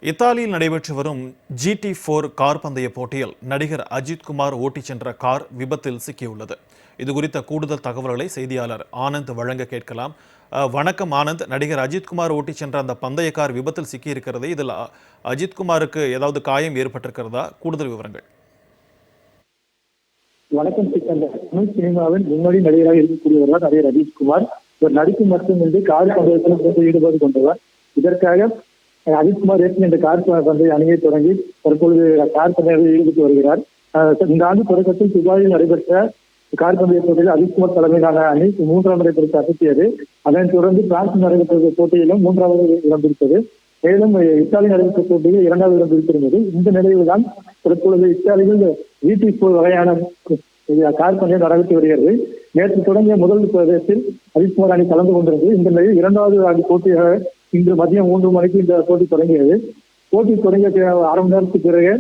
இத்தாலியில் நடைபெற்று வரும் GT4 கார் பந்தய போட்டியில் நடிகர் அஜித்குமார் ஓட்டிச் சென்ற கார் விபத்தில் சிக்கியுள்ளது. இது குறித்த கூடுதல் தகவல்களை செய்தியாளர் ஆனந்த் வழங்க கேட்கலாம். வணக்கம் ஆனந்த். நடிகர் அஜித்குமார் ஓட்டிச் சென்ற அந்த பந்தய கார் விபத்தில் சிக்கியிருக்கிறது. இதில் அஜித்குமாருக்கு ஏதாவது காயம் ஏற்பட்டிருக்கிறதா? கூடுதல் விவரங்கள். வணக்கம் சிக்கந்தர். தமிழ் சினிமாவின் முன்னணி நடிகராக இருக்கக்கூடியவர் நடிகர் அஜித்குமார். இவர் நடிக்கும் மட்டுமின்றி கார் பந்தயத்திலும் ஈடுபாடு கொண்டவர். இதற்காக அஜித்குமார் ஏற்கனவே இந்த கார் பந்தய அணியை தொடங்கி தற்பொழுது கார் பந்தயத்தில் ஈடுபட்டு வருகிறார். இந்த ஆண்டு தொடக்கத்தில் துபாயில் நடைபெற்ற கார் பந்தய போட்டியில் அஜித்குமார் தலைமையிலான அணி 3ஆம் இடம் பிடித்து அசத்தியது. அதனைத் தொடர்ந்து பிரான்சில் நடைபெற்ற போட்டியிலும் 3வது இடம் பிடித்தது. மேலும் இத்தாலி நடைபெற்ற போட்டியில் 2வது இடம் பிடித்திருந்தது. இந்த நிலையில் தான் தற்பொழுது இத்தாலியில் GT4 வகையான கார் பந்தயம் நடைபெற்று வருகிறது. நேற்று தொடங்கிய முதல் பிரதேசத்தில் அஜித்குமார் அணி கலந்து கொண்டிருந்தது. இந்த நிலையில் 2வது போட்டியாக இன்று மதியம் 3 மணிக்கு இந்த போட்டி தொடங்கியது. போட்டி தொடங்கிய அரை மணி நேரத்துக்கு பிறகு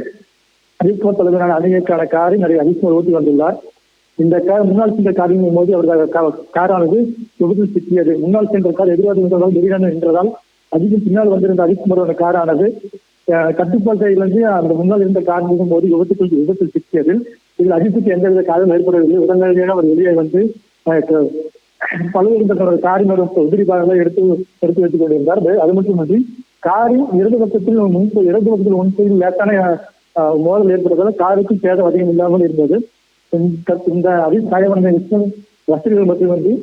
அஜித்குமார் தலைமையிலான அணியிற்கான காரை அஜித்குமார் ஓட்டி வந்துள்ளார். இந்த முன்னால் சென்ற காரின் போது அவரது காரானது விபத்தில் சிக்கியது. முன்னால் சென்ற கார் எதிர்வாதி நின்றதால் திடீரென நின்றதால் அஜித்தின் பின்னால் வந்திருந்த அஜித்குமாரோட காரானது கட்டுப்பாட்டை இழந்து அந்த முன்னால் இருந்த கார் மீதும் போது விபத்தில் சிக்கியது. இதில் அஜித்துக்கு எந்தவித காரணம் ஏற்படவில்லை. உடனடியாக அவர் வெளியே வந்து பழுவிருந்த காரின் உதிரி பாகங்களை எடுத்து வைத்துக் கொண்டிருந்தார். அது மட்டுமின்றி காரின் இடது பக்கத்தில் முன்பகுதியில் லேட்டான மோதல் ஏற்பட்டதால் காருக்கு சேதம் அதிகம் இல்லாமல் இருந்தது. இந்த அஜித் காயமடைந்த ரசிகர்கள் மட்டுமின்றி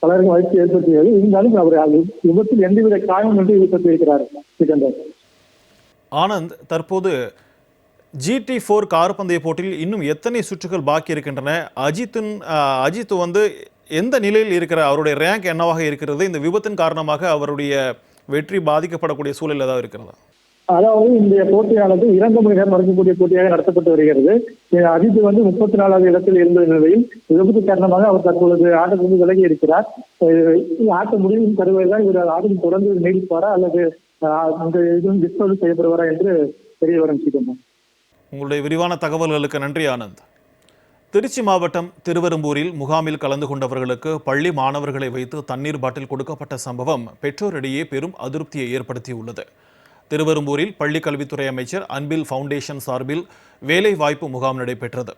பலருக்கும் மகிழ்ச்சி ஏற்படுத்தியது. இருந்தாலும் அவர் விபத்தில் எந்தவித காயம் என்று ஏற்படுத்தியிருக்கிறார். ஆனந்த், தற்போது GT4 கார் பந்தய போட்டியில் இன்னும் எத்தனை சுற்றுகள் பாக்கி இருக்கின்றன? அஜித் எந்த நிலையில் இருக்கிறார்? அவருடைய ரேங்க் என்னவாக இருக்கிறது? இந்த விபத்தின் காரணமாக அவருடைய வெற்றி பாதிக்கப்படக்கூடிய சூழல் ஏதாவது இருக்கிறதா? அதாவது இந்த போட்டியானது 2 மணி நேரம் நடக்கக்கூடிய போட்டியாக நடத்தப்பட்டு வருகிறது. அஜித் 34வது இடத்தில் இருந்த நிலையில் விபத்து காரணமாக அவர் தற்பொழுது ஆட்டத்திலிருந்து விலகி இருக்கிறார். ஆட்ட முடிவின் தருவதில் தான் இவர் ஆட்டம் தொடர்ந்து நீடிப்பாரா அல்லது இந்த இதுவும் டிஸ்கவுண்ட் செய்யப்படுவாரா என்று தெரிய வரும். உங்களுடைய விரிவான தகவல்களுக்கு நன்றி ஆனந்த். திருச்சி மாவட்டம் திருவெரும்பூரில் முகாமில் கலந்து கொண்டவர்களுக்கு பள்ளி மாணவர்களை வைத்து தண்ணீர் பாட்டில் கொடுக்கப்பட்ட சம்பவம் பெற்றோரிடையே பெரும் அதிருப்தியை ஏற்படுத்தியுள்ளது. திருவெரும்பூரில் பள்ளி கல்வித்துறை அமைச்சர் அன்பில் ஃபவுண்டேஷன் சார்பில் வேலை வாய்ப்பு முகாம் நடைபெற்றது.